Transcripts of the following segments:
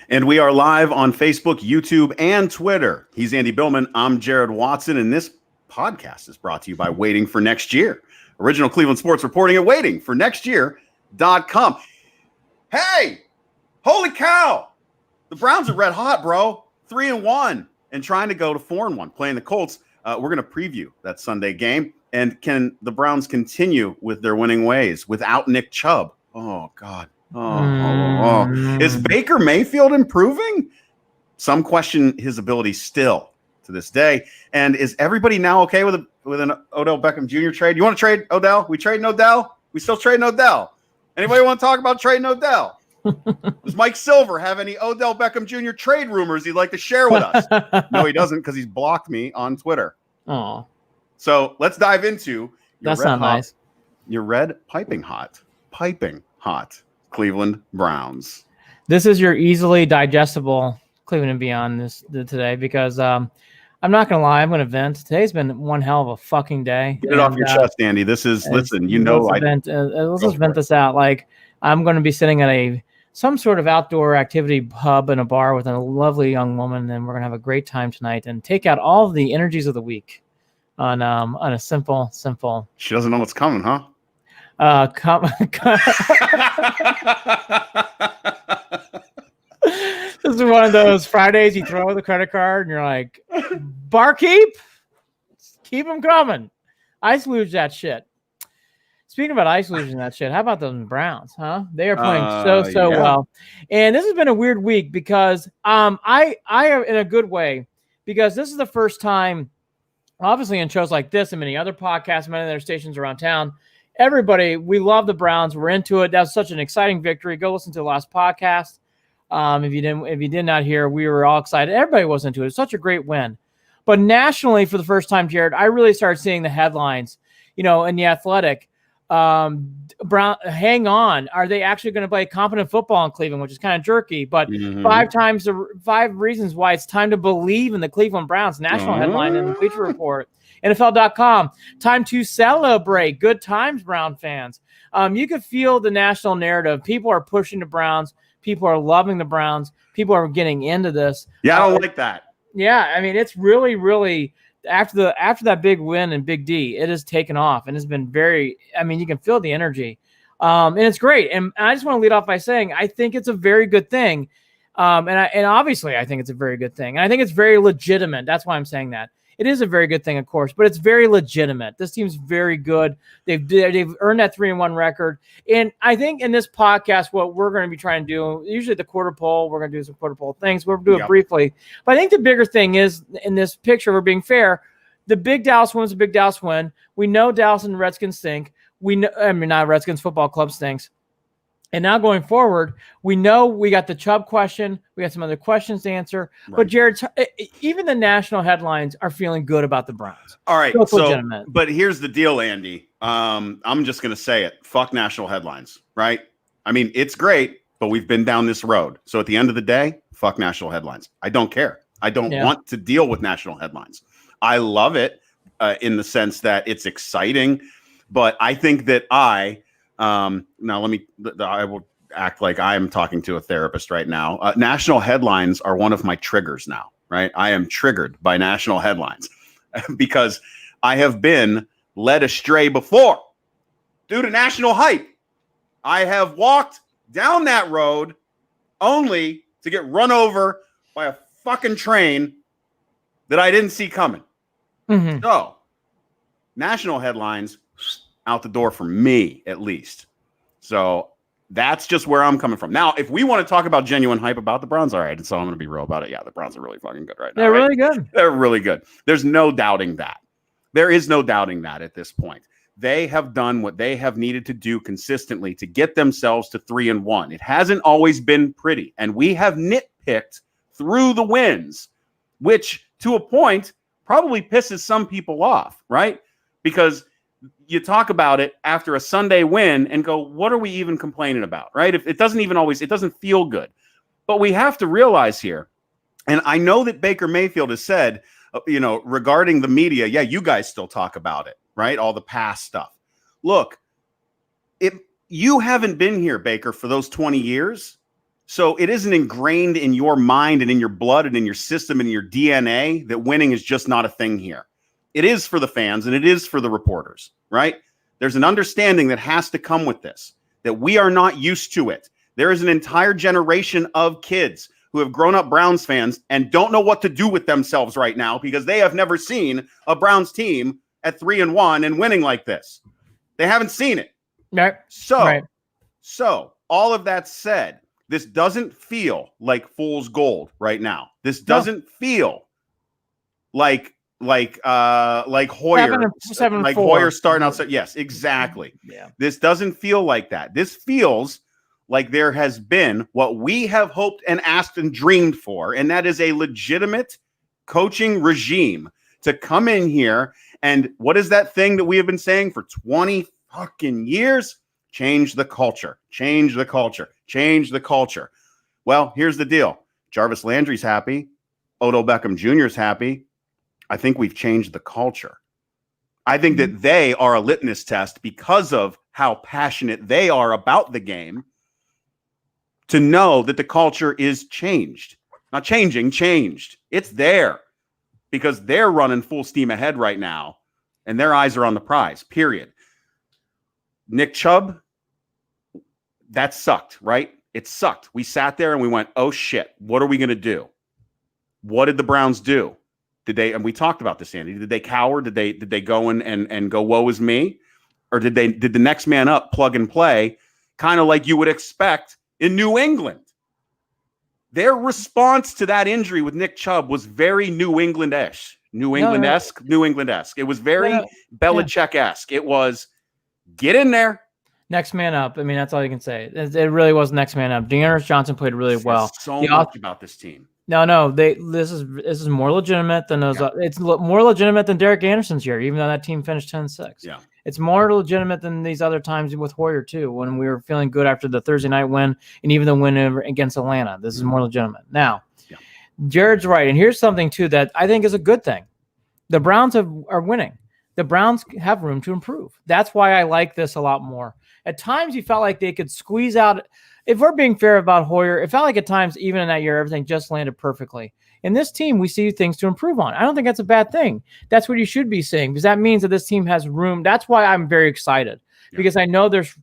And we are live on Facebook, YouTube, and Twitter. He's Andy Billman. I'm Jared Watson, and this podcast is brought to you by Waiting for Next Year. Original Cleveland sports reporting at waitingfornextyear.com. Hey, holy cow. The Browns are red hot, bro. 3-1 and trying to go to 4-1, playing the Colts. We're going to preview that Sunday game. And can the Browns continue with their winning ways without Nick Chubb? Oh, God. Oh. Is Baker Mayfield improving? Some question his ability still to this day. And is everybody now okay with an Odell Beckham Jr. trade? You want to trade Odell? We trading Odell? We still trading Odell? Anybody want to talk about trading Odell? Does Mike Silver have any Odell Beckham Jr. trade rumors he'd like to share with us? No, he doesn't, because he's blocked me on Twitter. Oh. So let's dive into That's not nice. Your red piping hot Cleveland Browns. This is your easily digestible Cleveland and Beyond this today, because I'm not going to lie, I'm going to vent. Today's been one hell of a fucking day. Get it off your chest, Andy. This is, listen, you know, let's just vent this out. Like, I'm going to be sitting at some sort of outdoor activity hub in a bar with a lovely young woman, and we're going to have a great time tonight and take out all of the energies of the week on a simple. She doesn't know what's coming, huh? This is one of those Fridays you throw the credit card and you're like, barkeep, keep them coming. Ice luge that shit. Speaking about ice luging that shit, how about the Browns, huh? They are playing so well. And this has been a weird week because I am in a good way, because this is the first time, obviously in shows like this and many other podcasts, many other stations around town, everybody, we love the Browns. We're into it. That's such an exciting victory. Go listen to the last podcast. If you did not hear, we were all excited. Everybody was into it. It's such a great win. But nationally, for the first time, Jared, I really started seeing the headlines, in The Athletic. Brown, hang on. Are they actually going to play competent football in Cleveland, which is kind of jerky, but 5 reasons why it's time to believe in the Cleveland Browns. National headline in the Bleacher Report. NFL.com, time to celebrate. Good times, Brown fans. You could feel the national narrative. People are pushing the Browns. People are loving the Browns. People are getting into this. Yeah, I don't like that. Yeah, I mean, it's really, really after that big win and Big D, it has taken off and has been very. I mean, you can feel the energy, and it's great. And I just want to lead off by saying I think it's a very good thing, and obviously I think it's a very good thing, and I think it's very legitimate. That's why I'm saying that. It is a very good thing, of course, but it's very legitimate. This team's very good. They've earned that 3-1 record. And I think in this podcast, what we're going to be trying to do, usually the quarter poll, we're going to do some quarter poll things. We'll do it briefly. But I think the bigger thing is, in this picture, we're being fair, the big Dallas win's a big Dallas win. We know Dallas and Redskins stink. Not Redskins Football Club stinks. And now going forward, we know we got the Chubb question. We got some other questions to answer. Right. But, Jared, even the national headlines are feeling good about the Browns. All right. But here's the deal, Andy. I'm just going to say it. Fuck national headlines, right? I mean, it's great, but we've been down this road. So at the end of the day, fuck national headlines. I don't care. I don't want to deal with national headlines. I love it in the sense that it's exciting. But I think that I will act like I am talking to a therapist right now. National headlines are one of my triggers now, right? I am triggered by national headlines because I have been led astray before due to national hype. I have walked down that road only to get run over by a fucking train that I didn't see coming. Mm-hmm. So, national headlines out the door for me, at least. So that's just where I'm coming from. Now, if we want to talk about genuine hype about the Browns, all right, so I'm going to be real about it. Yeah, the Browns are really fucking good right now. They're really good. They're really good. There's no doubting that. There is no doubting that at this point. They have done what they have needed to do consistently to get themselves to 3-1. It hasn't always been pretty, and we have nitpicked through the wins, which to a point probably pisses some people off, right? Because you talk about it after a Sunday win and go, what are we even complaining about, right? If it doesn't feel good. But we have to realize here, and I know that Baker Mayfield has said, regarding the media, yeah, you guys still talk about it, right? All the past stuff. Look, you haven't been here, Baker, for those 20 years. So it isn't ingrained in your mind and in your blood and in your system and in your DNA that winning is just not a thing here. It is for the fans and it is for the reporters, right? There's an understanding that has to come with this, that we are not used to it. There is an entire generation of kids who have grown up Browns fans and don't know what to do with themselves right now because they have never seen a Browns team at 3-1 and winning like this. They haven't seen it. Right. So all of that said, this doesn't feel like fool's gold right now. This doesn't feel like Hoyer, Hoyer starting outside. Yes, exactly. Yeah. This doesn't feel like that. This feels like there has been what we have hoped and asked and dreamed for, and that is a legitimate coaching regime to come in here and what is that thing that we have been saying for 20 fucking years? Change the culture. Change the culture. Change the culture. Well, here's the deal. Jarvis Landry's happy. Odell Beckham Jr. is happy. I think we've changed the culture. I think that they are a litmus test because of how passionate they are about the game to know that the culture is changed. Not changing, changed. It's there because they're running full steam ahead right now and their eyes are on the prize, period. Nick Chubb, that sucked, right? It sucked. We sat there and we went, oh shit, what are we going to do? What did the Browns do? Did they, and we talked about this, Andy, did they cower? Did they go and go, woe is me? Or did the next man up plug and play, kind of like you would expect in New England? Their response to that injury with Nick Chubb was very New England-esque. New England-esque. It was very Belichick-esque. It was, get in there. Next man up. I mean, that's all you can say. It really was next man up. Dearness Johnson played really well. So much about this team. No. This is more legitimate than those. Yeah. It's more legitimate than Derek Anderson's year, even though that team finished 10-6. Yeah, it's more legitimate than these other times with Hoyer too, when we were feeling good after the Thursday night win and even the win against Atlanta. This is more legitimate. Now, Jared's right, and here's something too that I think is a good thing. The Browns are winning. The Browns have room to improve. That's why I like this a lot more. At times, you felt like they could squeeze out. If we're being fair about Hoyer, it felt like at times, even in that year, everything just landed perfectly. In this team, we see things to improve on. I don't think that's a bad thing. That's what you should be saying, because that means that this team has room. That's why I'm very excited, because I know there's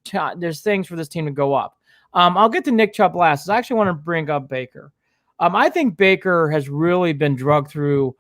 things for this team to go up. I'll get to Nick Chubb last. I actually want to bring up Baker. I think Baker has really been drugged through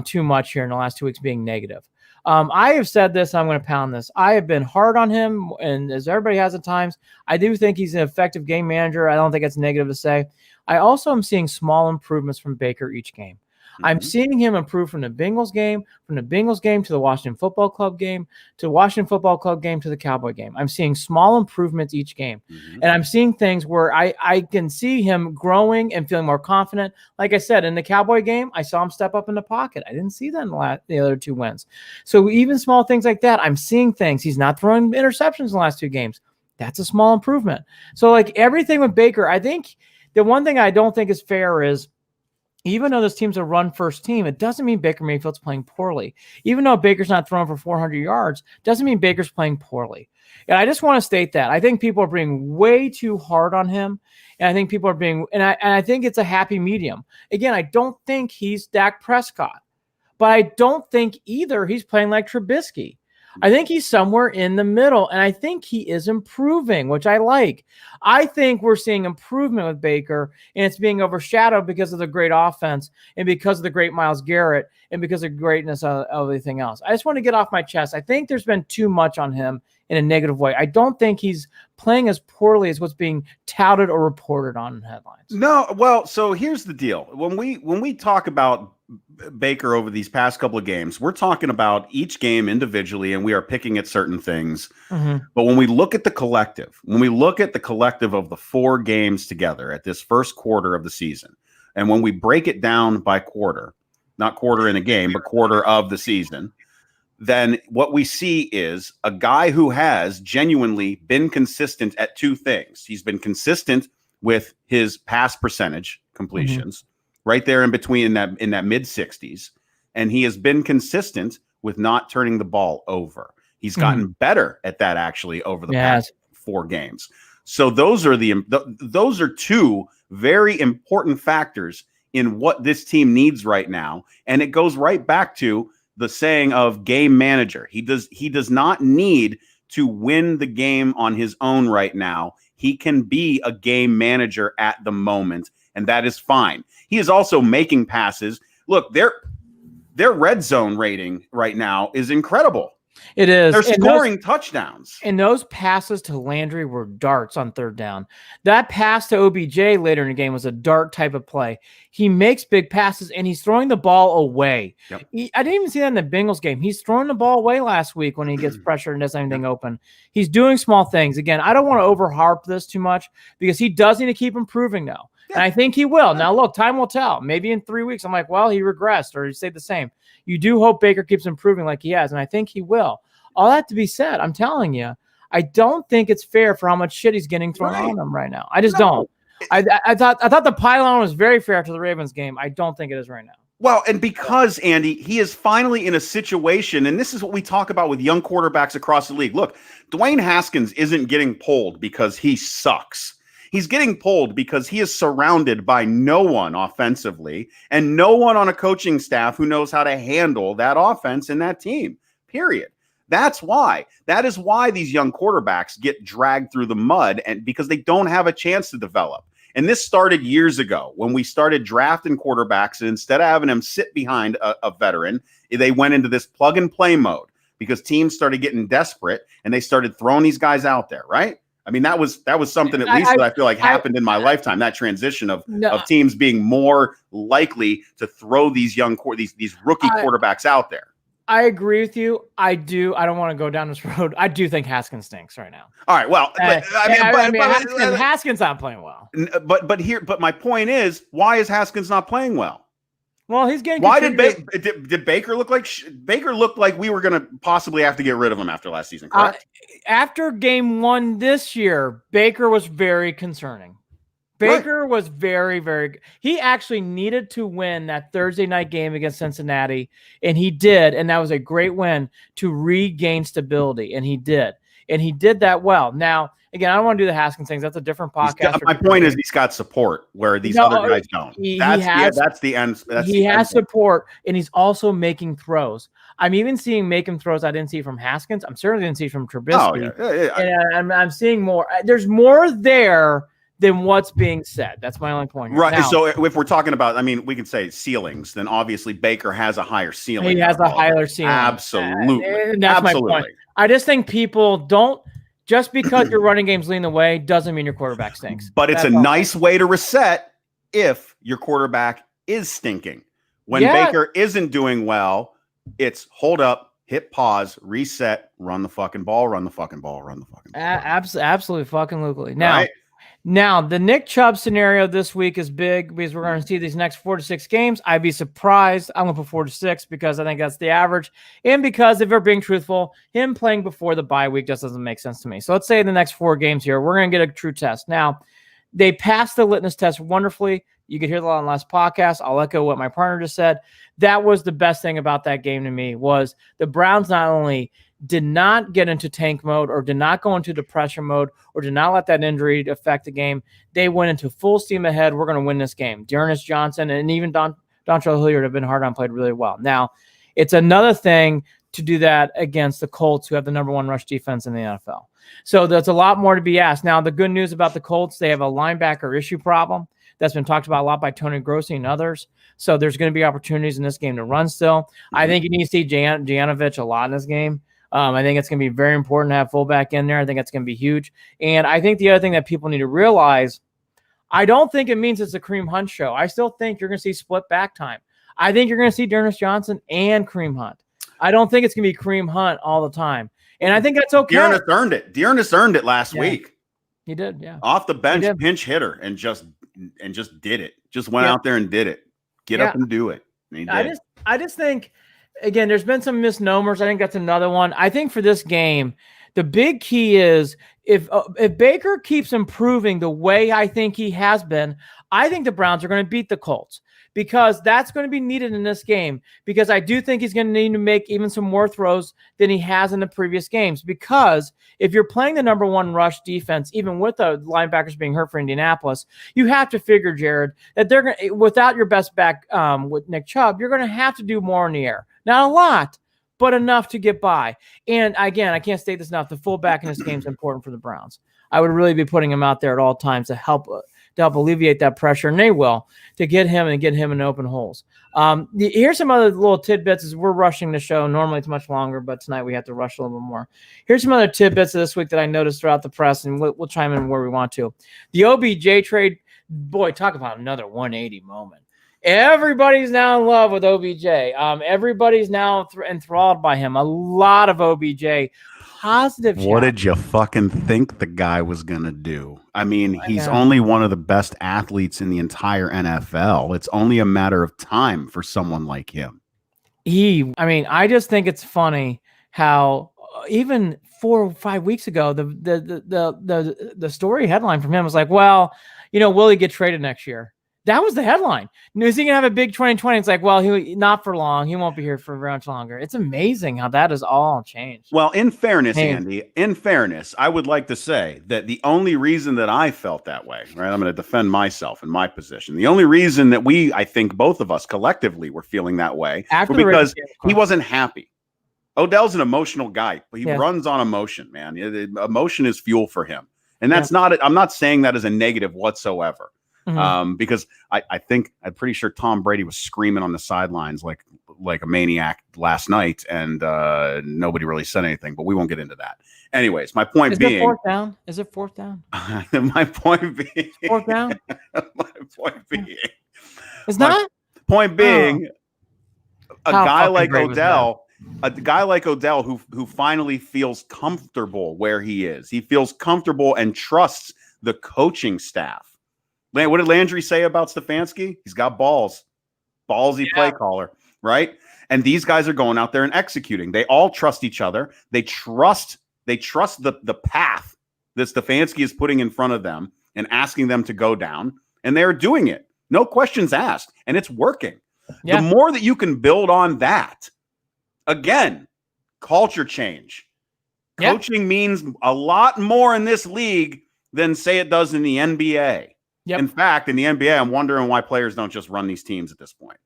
too much here in the last 2 weeks, being negative. I have said this, I'm going to pound this. I have been hard on him, and as everybody has at times, I do think he's an effective game manager. I don't think it's negative to say. I also am seeing small improvements from Baker each game. I'm seeing him improve from the Bengals game to the Washington Football Club game, to the Washington Football Club game, to the Cowboy game. I'm seeing small improvements each game. And I'm seeing things where I can see him growing and feeling more confident. Like I said, in the Cowboy game, I saw him step up in the pocket. I didn't see that in the other two wins. So even small things like that, I'm seeing things. He's not throwing interceptions in the last two games. That's a small improvement. So like everything with Baker, I think the one thing I don't think is fair is, even though this team's a run-first team, it doesn't mean Baker Mayfield's playing poorly. Even though Baker's not throwing for 400 yards, doesn't mean Baker's playing poorly. And I just want to state that. I think people are being way too hard on him. And I think people are being – and I think it's a happy medium. Again, I don't think he's Dak Prescott. But I don't think either he's playing like Trubisky. I think he's somewhere in the middle, and I think he is improving, which I like. I think we're seeing improvement with Baker, and it's being overshadowed because of the great offense and because of the great Myles Garrett and because of the greatness of everything else. I just want to get off my chest. I think there's been too much on him in a negative way. I don't think he's playing as poorly as what's being touted or reported on in headlines. No, well, so here's the deal. When we talk about Baker over these past couple of games, we're talking about each game individually, and we are picking at certain things. But when we look at the collective, of the 4 games together at this first quarter of the season, and when we break it down by quarter, not quarter in a game, but quarter of the season, then what we see is a guy who has genuinely been consistent at 2 things. He's been consistent with his pass percentage completions, right there in between in that mid-60s, and he has been consistent with not turning the ball over. He's gotten better at that actually over the past 4 games. So those are two very important factors in what this team needs right now. And it goes right back to the saying of game manager. He does not need to win the game on his own right now. He can be a game manager at the moment, and that is fine. He is also making passes. Look, their red zone rating right now is incredible. It is. They're scoring touchdowns. And those passes to Landry were darts on third down. That pass to OBJ later in the game was a dart type of play. He makes big passes, and he's throwing the ball away. Yep. I didn't even see that in the Bengals game. He's throwing the ball away last week when he gets pressure and doesn't have anything open. He's doing small things. Again, I don't want to overharp this too much because he does need to keep improving now. And I think he will. Now, look, time will tell. Maybe in 3 weeks, I'm like, well, he regressed or he stayed the same. You do hope Baker keeps improving like he has, and I think he will. All that to be said, I'm telling you, I don't think it's fair for how much shit he's getting thrown on him right now. I just don't. I thought the pylon was very fair to the Ravens game. I don't think it is right now. Well, and because, Andy, he is finally in a situation, and this is what we talk about with young quarterbacks across the league. Look, Dwayne Haskins isn't getting pulled because he sucks. He's getting pulled because he is surrounded by no one offensively and no one on a coaching staff who knows how to handle that offense and that team, period. That's why. That is why these young quarterbacks get dragged through the mud, and because they don't have a chance to develop. And this started years ago when we started drafting quarterbacks, and instead of having them sit behind a veteran, they went into this plug and play mode because teams started getting desperate and they started throwing these guys out there, right? I mean, that was something at least that I feel like happened in my lifetime, that transition of teams being more likely to throw these these rookie quarterbacks out there. I agree with you. I do. I don't want to go down this road. I do think Haskins stinks right now. All right. Well, Haskins not playing well. But my point is, why is Haskins not playing well? Well, he's getting. Why did Baker look like Baker looked like we were going to possibly have to get rid of him after last season? Correct. After game 1 this year, Baker was very concerning. Baker was very, very. He actually needed to win that Thursday night game against Cincinnati, and he did. And that was a great win to regain stability, and he did. And he did that well. Now, again, I don't want to do the Haskins things. That's a different podcast. My point is he's got support where these other guys don't. That's the end. He has support, and he's also making throws. I'm even seeing making throws I didn't see from Haskins. I'm certainly didn't see from Trubisky. Oh, yeah. And I'm seeing more. There's more there than what's being said. That's my only point here. Right. Now, so if we're talking about, I mean, we can say ceilings, then obviously Baker has a higher ceiling. He has a higher ceiling. Absolutely. And that's my point. I just think people don't, just because your running game's leading the way doesn't mean your quarterback stinks. But it's a nice way to reset if your quarterback is stinking. When Baker isn't doing well, it's hold up, hit pause, reset, run the fucking ball, run the fucking ball, run the fucking ball. Absolutely fucking locally. Now, the Nick Chubb scenario this week is big because we're going to see these next 4 to 6 games. I'd be surprised. I'm going to put 4 to 6 because I think that's the average. And because if we're being truthful, him playing before the bye week just doesn't make sense to me. So let's say the next 4 games here, we're going to get a true test. Now, they passed the litmus test wonderfully. You could hear that on the last podcast. I'll echo what my partner just said. That was the best thing about that game to me was the Browns not only did not get into tank mode or did not go into depression mode or did not let that injury affect the game. They went into full steam ahead. We're going to win this game. Dearness Johnson and even Dontrell Hilliard have been hard on, played really well. Now, it's another thing to do that against the Colts, who have the number 1 rush defense in the NFL. So there's a lot more to be asked. Now, the good news about the Colts, they have a linebacker issue problem that's been talked about a lot by Tony Grossi and others. So there's going to be opportunities in this game to run still. Mm-hmm. I think you need to see Janovich a lot in this game. I think it's going to be very important to have fullback in there. I think it's going to be huge. And I think the other thing that people need to realize, I don't think it means it's a Kareem Hunt show. I still think you're going to see split back time. I think you're going to see Dearness Johnson and Kareem Hunt. I don't think it's going to be Kareem Hunt all the time. And I think that's okay. Dearness earned it. Dearness earned it last week. He did, yeah. Off the bench, pinch hitter, and just did it. Just went out there and did it. Get up and do it. And he did. I just think, again, there's been some misnomers. I think that's another one. I think for this game, the big key is if Baker keeps improving the way I think he has been, I think the Browns are going to beat the Colts because that's going to be needed in this game, because I do think he's going to need to make even some more throws than he has in the previous games, because if you're playing the number one rush defense, even with the linebackers being hurt for Indianapolis, you have to figure, Jared, that they're going to, without your best back with Nick Chubb, you're going to have to do more in the air. Not a lot, but enough to get by. And again, I can't state this enough, the fullback in this game is important for the Browns. I would really be putting him out there at all times to help alleviate that pressure, and they will, to get him in open holes. Here's some other little tidbits as we're rushing the show. Normally it's much longer, but tonight we have to rush a little bit more. Here's some other tidbits of this week that I noticed throughout the press, and we'll chime in where we want to. The OBJ trade, boy, talk about another 180 moment. Everybody's now in love with OBJ. Everybody's now enthralled by him. A lot of OBJ positive. What did you fucking think the guy was going to do? I mean, he's only one of the best athletes in the entire NFL. It's only a matter of time for someone like him. I just think it's funny how even 4 or 5 weeks ago, the story headline from him was like, well, will he get traded next year? That was the headline. Is he going to have a big 2020? It's like, well, he not for long. He won't be here for very much longer. It's amazing how that has all changed. Well, in fairness, Andy, I would like to say that the only reason that I felt that way, right? I'm going to defend myself in my position. The only reason that I think both of us collectively were feeling that way was because he wasn't happy. Odell's an emotional guy, but he runs on emotion, man. Emotion is fuel for him. And that's I'm not saying that as a negative whatsoever. Mm-hmm. Because I'm pretty sure Tom Brady was screaming on the sidelines like a maniac last night, and nobody really said anything, but we won't get into that. Anyways, my point being, fourth down? Is it fourth down? My point being, fourth down. My point being, it's not. Point being, a guy like Odell who finally feels comfortable where he is. He feels comfortable and trusts the coaching staff. What did Landry say about Stefanski? He's got balls. Ballsy play caller, right? And these guys are going out there and executing. They all trust each other. They trust the path that Stefanski is putting in front of them and asking them to go down. And they're doing it. No questions asked. And it's working. Yeah. The more that you can build on that, again, culture change. Yeah. Coaching means a lot more in this league than, say, it does in the NBA. Yep. In fact, in the NBA, I'm wondering why players don't just run these teams at this point.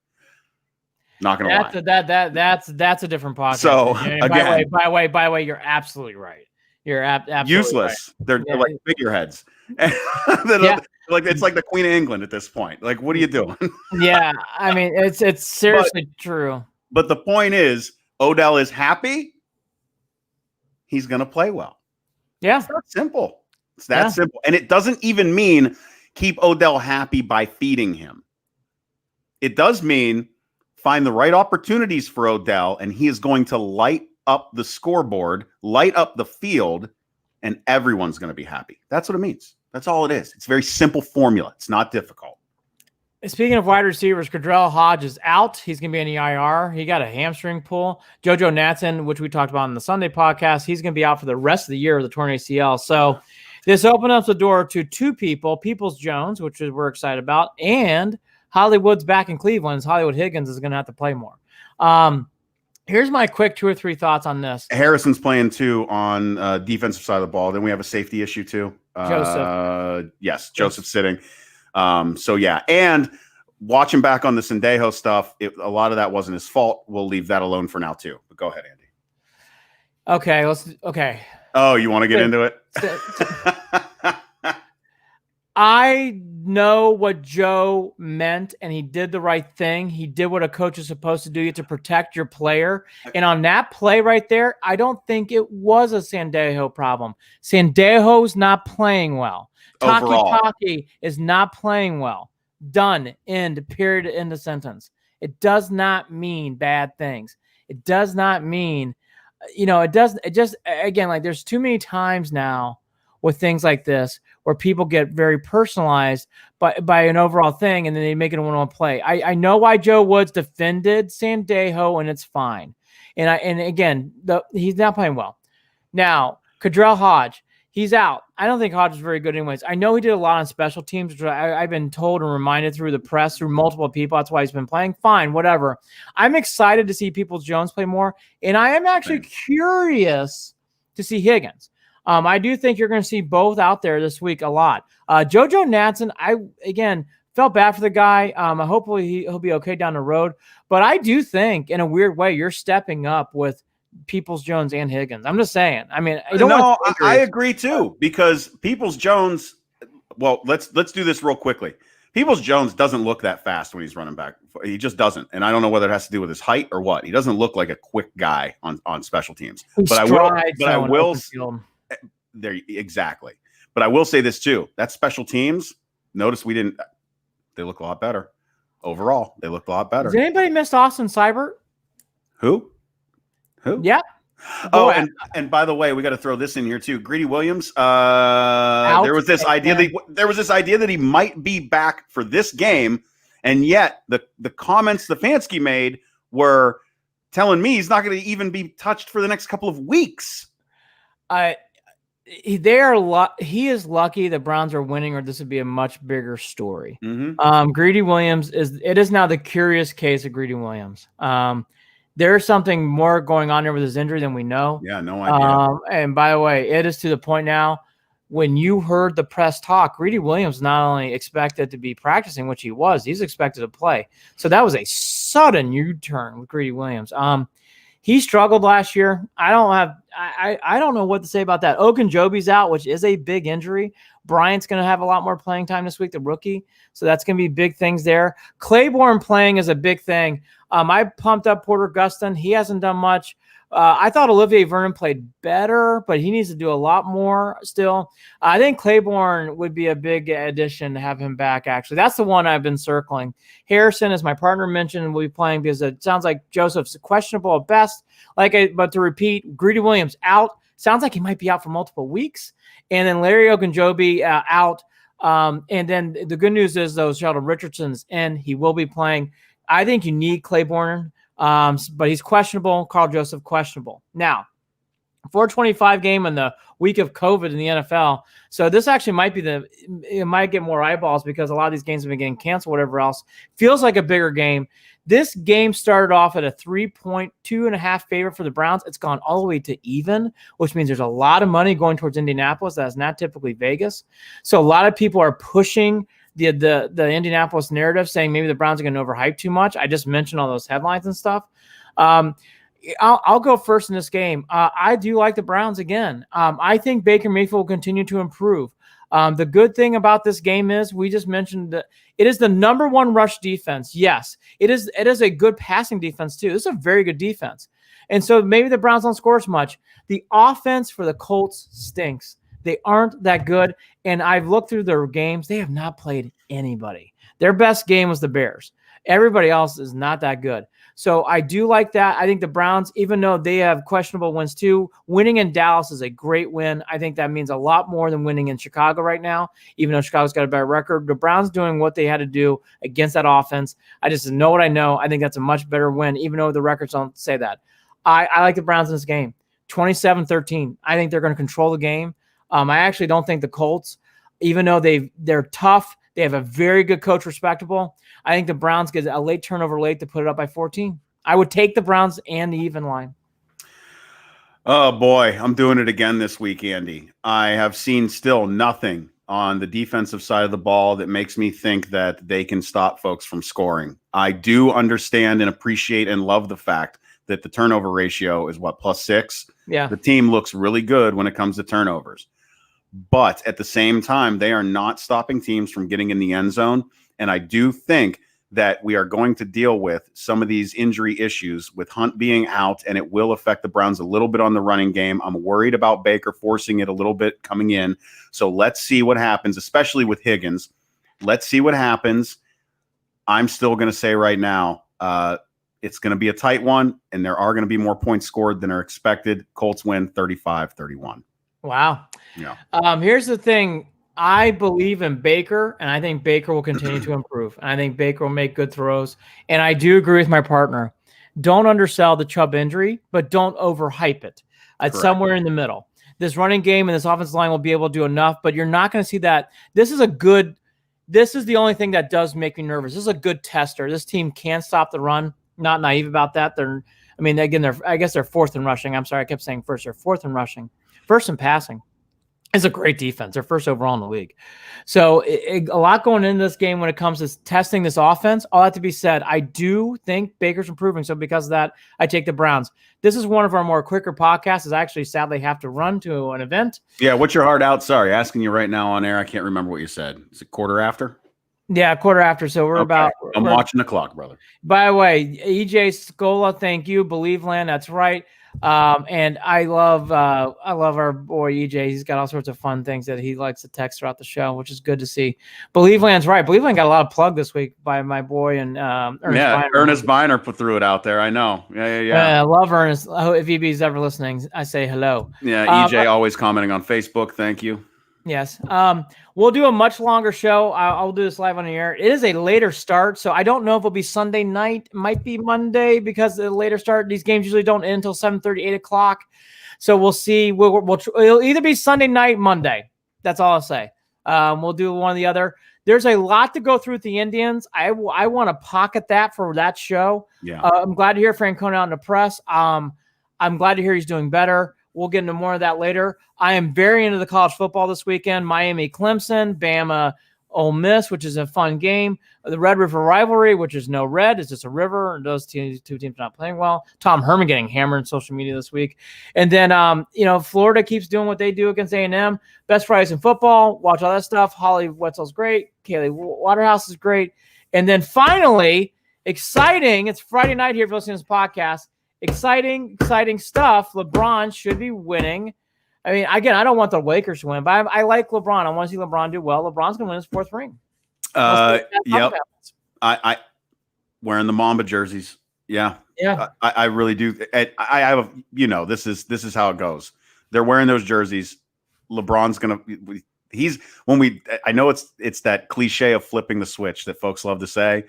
Not gonna lie. That's a different podcast. So again, by the way, you're absolutely right. You're absolutely useless. Right. They're like figureheads. It's like the Queen of England at this point. Like, what are you doing? Yeah, I mean, it's seriously true. But the point is, Odell is happy. He's gonna play well. Yeah, it's that simple. It's that simple, and it doesn't even mean keep Odell happy by feeding him. It does mean find the right opportunities for Odell, and he is going to light up the scoreboard, light up the field, and everyone's going to be happy. That's what it means. That's all it is. It's a very simple formula. It's not difficult. Speaking of wide receivers, Cordell Hodge is out. He's going to be in the IR. He got a hamstring pull. JoJo Natson, which we talked about in the Sunday podcast, he's going to be out for the rest of the year with a torn ACL. So this opens up the door to two people, Peoples-Jones, which we're excited about, and Hollywood's back in Cleveland. Hollywood Higgins is going to have to play more. Here's my quick 2 or 3 thoughts on this. Harrison's playing too on defensive side of the ball. Then we have a safety issue too. Joseph. Yes, Joseph's sitting. So yeah, and watching back on the Sendejo stuff, a lot of that wasn't his fault. We'll leave that alone for now too. But go ahead, Andy. Okay. Oh, you want to get into it? I know what Joe meant, and he did the right thing. He did what a coach is supposed to do. You have to protect your player. And on that play right there, I don't think it was a Sendejo problem. Sendejo's not playing well. Taki is not playing well. Done. End. Period. End of sentence. It does not mean bad things. It does not mean, it just, again, like there's too many times now with things like this where people get very personalized by an overall thing, and then they make it a one-on-one play. I know why Joe Woods defended Sendejo, and it's fine. And again, he's not playing well. Now, Cordell Hodge, He's out. I don't think Hodge is very good anyways. I know he did a lot on special teams, which I've been told and reminded through the press, through multiple people. That's why he's been playing. Fine, whatever. I'm excited to see Peoples-Jones play more, and I am actually curious to see Higgins. I do think you're going to see both out there this week a lot. JoJo Natson, I, again, felt bad for the guy. Hopefully he'll be okay down the road. But I do think, in a weird way, you're stepping up with Peoples-Jones and Higgins. I'm just saying. I mean, I agree too, because Peoples-Jones. Well, let's do this real quickly. Peoples-Jones doesn't look that fast when he's running back. He just doesn't, and I don't know whether it has to do with his height or what. He doesn't look like a quick guy on special teams. But I will. There exactly. But I will say this too. That special teams. Notice we didn't. They look a lot better overall. They look a lot better. Did anybody miss Austin Seibert? Who? Yeah. Oh, and by the way, we got to throw this in here too. Greedy Williams. There was this idea that he might be back for this game, and yet the comments Stefanski made were telling me he's not going to even be touched for the next couple of weeks. He is lucky the Browns are winning, or this would be a much bigger story. Mm-hmm. Greedy Williams is now the curious case of Greedy Williams. There's something more going on there with his injury than we know. Yeah, no idea. And by the way, it is to the point now, when you heard the press talk, Greedy Williams not only expected to be practicing, which he was, he's expected to play. So that was a sudden U-turn with Greedy Williams. He struggled last year. I don't know what to say about that. Ogunjobi's out, which is a big injury. Bryant's going to have a lot more playing time this week, the rookie. So that's going to be big things there. Claiborne playing is a big thing. I pumped up Porter Gustin. He hasn't done much. I thought Olivier Vernon played better, but he needs to do a lot more still. I think Claiborne would be a big addition to have him back, actually. That's the one I've been circling. Harrison, as my partner mentioned, will be playing because it sounds like Joseph's questionable at best. But to repeat, Greedy Williams out. Sounds like he might be out for multiple weeks. And then Larry Ogunjobi out. And then the good news is, though, Sheldon Richardson's in. He will be playing. I think you need Claiborne. But he's questionable. Carl Joseph questionable. Now, 425 game in the week of COVID in the NFL. So this actually might be it might get more eyeballs because a lot of these games have been getting canceled, whatever else. Feels like a bigger game. This game started off at a 3.2.5 favorite for the Browns. It's gone all the way to even, which means there's a lot of money going towards Indianapolis. That's not typically Vegas. So a lot of people are pushing the Indianapolis narrative, saying maybe the Browns are going to overhype too much. I just mentioned all those headlines and stuff. I'll go first in this game. I do like the Browns again. I think Baker Mayfield will continue to improve. The good thing about this game is we just mentioned that it is the number one rush defense. Yes, it is a good passing defense too. This is a very good defense. And so maybe the Browns don't score as much. The offense for the Colts stinks. They aren't that good. And I've looked through their games. They have not played anybody. Their best game was the Bears. Everybody else is not that good. So I do like that. I think the Browns, even though they have questionable wins too, winning in Dallas is a great win. I think that means a lot more than winning in Chicago right now, even though Chicago's got a better record. The Browns doing what they had to do against that offense. I just know what I know. I think that's a much better win, even though the records don't say that. I like the Browns in this game. 27-13. I think they're going to control the game. I actually don't think the Colts, even though they're tough, they have a very good coach, respectable. I think the Browns get a late turnover to put it up by 14. I would take the Browns and the even line. Oh, boy, I'm doing it again this week, Andy. I have seen still nothing on the defensive side of the ball that makes me think that they can stop folks from scoring. I do understand and appreciate and love the fact that the turnover ratio is +6. Yeah. The team looks really good when it comes to turnovers. But at the same time, they are not stopping teams from getting in the end zone. And I do think that we are going to deal with some of these injury issues with Hunt being out, and it will affect the Browns a little bit on the running game. I'm worried about Baker forcing it a little bit coming in. So let's see what happens, especially with Higgins. Let's see what happens. I'm still going to say right now, it's going to be a tight one, and there are going to be more points scored than are expected. Colts win 35-31. Wow. Yeah. Here's the thing. I believe in Baker, and I think Baker will continue to improve. And I think Baker will make good throws. And I do agree with my partner. Don't undersell the Chubb injury, but don't overhype it. It's somewhere in the middle. this running game and this offensive line will be able to do enough, but you're not going to see that. This is the only thing that does make me nervous. This is a good tester. This team can stop the run. Not naive about that. I guess they're fourth in rushing. I'm sorry, I kept saying first. They're fourth in rushing. First in passing. It's a great defense. They're first overall in the league. So a lot going into this game when it comes to testing this offense. All that to be said, I do think Baker's improving. So because of that, I take the Browns. This is one of our more quicker podcasts. I actually sadly have to run to an event. Yeah, what's your heart out? Sorry, asking you right now on air. I can't remember what you said. Is it quarter after? Yeah, quarter after. So we're about. I'm watching the clock, brother. By the way, EJ Scola, thank you. Believe Land, that's right. And I love our boy EJ. He's got all sorts of fun things that he likes to text throughout the show, which is good to see. Believe Land's right. Believe Land got a lot of plug this week by my boy and Ernest Biner put through it out there. I know. Yeah. I love Ernest. If EB's ever listening, I say hello. Yeah, EJ always commenting on Facebook. Thank you. Yes. We'll do a much longer show. I'll do this live on the air. It is a later start, so I don't know if it'll be Sunday night. It might be Monday because the later start. These games usually don't end until 7:30, 8 o'clock. So we'll see. It'll either be Sunday night, Monday. That's all I'll say. We'll do one or the other. There's a lot to go through with the Indians. I want to pocket that for that show. Yeah. I'm glad to hear Francona out in the press. I'm glad to hear he's doing better. We'll get into more of that later. I am very into the college football this weekend. Miami, Clemson, Bama, Ole Miss, which is a fun game. The Red River rivalry, which is no red, it's just a river. And those two teams not playing well. Tom Herman getting hammered in social media this week. And then, Florida keeps doing what they do against A&M. Best Fridays in football. Watch all that stuff. Holly Wetzel's great. Kaylee Waterhouse is great. And then finally, exciting. It's Friday night here if you're listening to this podcast. Exciting stuff. LeBron should be winning. I mean, again, I don't want the Lakers to win, but I like LeBron. I want to see LeBron do well. LeBron's going to win his fourth ring. Yep. I wearing the Mamba jerseys. Yeah. I really do. I have this is how it goes. They're wearing those jerseys. LeBron's going to. I know it's that cliche of flipping the switch that folks love to say.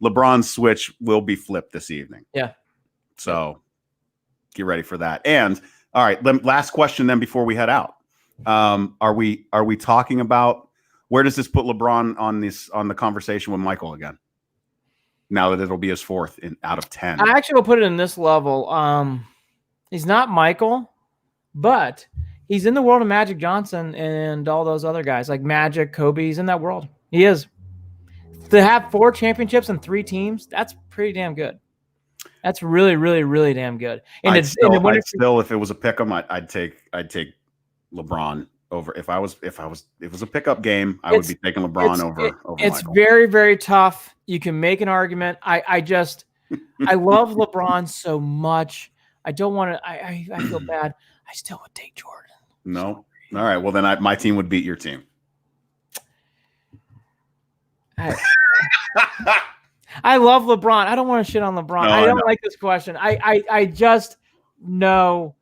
LeBron's switch will be flipped this evening. Yeah. So get ready for that. And all right, last question then before we head out. Are we talking about where does this put LeBron on the conversation with Michael again? Now that it'll be his fourth out of 10. I actually will put it in this level. He's not Michael, but he's in the world of Magic Johnson and all those other guys like Magic, Kobe. He's in that world. He is. To have 4 championships and 3 teams, that's pretty damn good. That's really, really, really damn good. And I'd still, if it was a pick'em, I'd take LeBron over. If it was a pickup game, I would be taking LeBron over It's Michael. very, very tough. You can make an argument. I love LeBron so much. I don't want to. I feel bad. I still would take Jordan. No. All right. Well, then my team would beat your team. I love LeBron. I don't want to shit on LeBron. I don't like this question. I just know,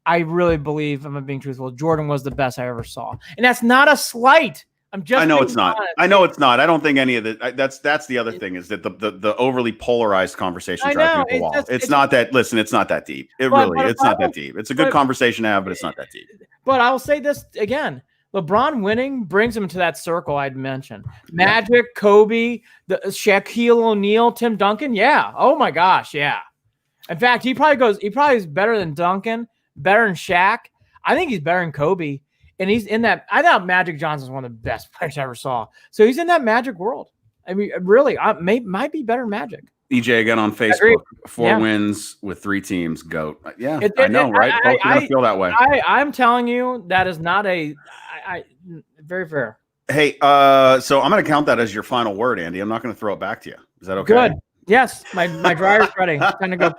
I really believe, I'm being truthful, Jordan was the best I ever saw. And that's not a slight. I know it's not. I know it's not. I don't think any of it. That's the other thing is that the overly polarized conversation drives me up the wall. It's not that. Listen, it's not that deep. It's not that deep. It's a good conversation to have, but it's not that deep. But I'll say this again. LeBron winning brings him to that circle I'd mentioned. Magic, Kobe, Shaquille O'Neal, Tim Duncan. Yeah. Oh my gosh. Yeah. In fact, he probably is better than Duncan, better than Shaq. I think he's better than Kobe. And he's in that. I thought Magic Johnson's one of the best players I ever saw. So he's in that Magic world. I mean, really, might be better than Magic. EJ again on Facebook. 4 wins with 3 teams. GOAT. Yeah, I know, right? Folks are gonna feel that way. I'm telling you, that is not a. Very fair. Hey, so I'm gonna count that as your final word, Andy. I'm not gonna throw it back to you. Is that okay? Good. Yes, my dryer's ready. Time to go.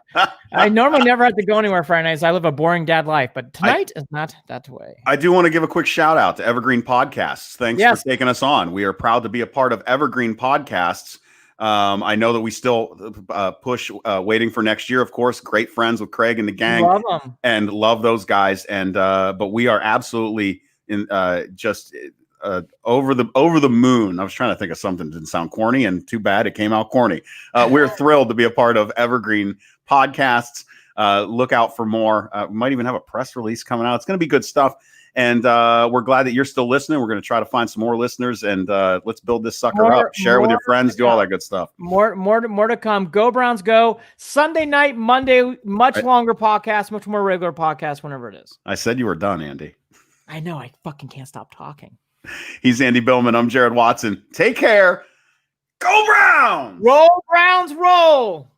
I normally never have to go anywhere Friday nights. I live a boring dad life, but tonight is not that way. I do want to give a quick shout out to Evergreen Podcasts. Thanks for taking us on. We are proud to be a part of Evergreen Podcasts. I know that we still push waiting for next year, of course. Great friends with Craig and the gang. Love them. And love those guys. And but we are absolutely in just over the moon. I was trying to think of something that didn't sound corny, and too bad it came out corny. We're thrilled to be a part of Evergreen Podcasts. Look out for more. We might even have a press release coming out. It's going to be good stuff. And we're glad that you're still listening. We're going to try to find some more listeners, and let's build this sucker up. Share it with your friends. Do all that good stuff. More to come. Go Browns, go! Sunday night, Monday, much longer podcast, much more regular podcast. Whenever it is. I said you were done, Andy. I know. I fucking can't stop talking. He's Andy Billman. I'm Jared Watson. Take care. Go Browns! Roll Browns, roll!